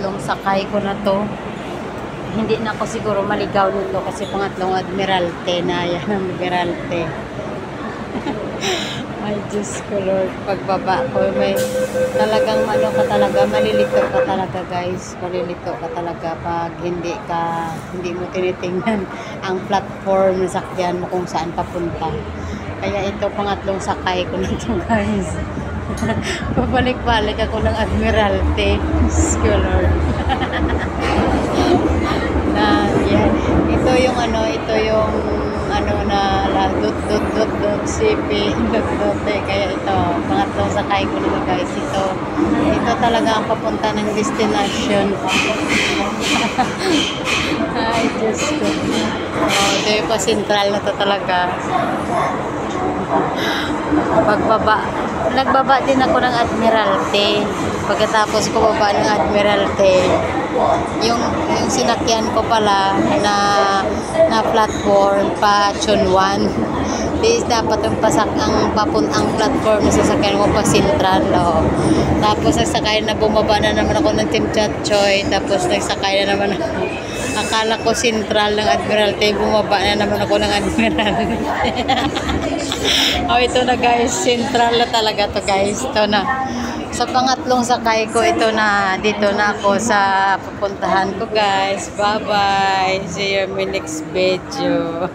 pangatlong sakay ko na to. Hindi na ako siguro maligaw nito kasi pangatlong Admiralty na yan. Admiralty. Ay, Diyos ko Lord. Pagbaba ko, may talagang ano ka talaga, malilito ka talaga guys. Malilito ka talaga pag hindi mo tinitingnan ang platform na sakyan mo kung saan papunta. Kaya ito, pangatlong sakay ko na ito guys. Pabalik-balik ako ng Admiralty. Diyos ko Lord. Na, yan. Ito yung na CP kaya ito pangatlong sakay ko nito guys. Ito talaga ang papunta ng destination. Ay Diyos ko. Ito yung pa central na to talaga. Nagbaba din ako ng Admiralty. Pagkatapos ko baba ng Admiralty, yung sinakyan ko pala na platform pa Chunwan. Dapat yung ang platform na sasakyan ko pa Sintral. Tapos nagsakay na bumaba na naman ako ng Team Chatchoy. Tapos nagsakay na naman ako. Akala ko Sintral ng Admiralty, bumaba na naman ako ng Admiralty. Ito na guys, Sintral na talaga to guys. Ito na. Sa pangatlong sakay ko, ito na, dito na ako sa pupuntahan ko guys. Bye bye. See you in my next video.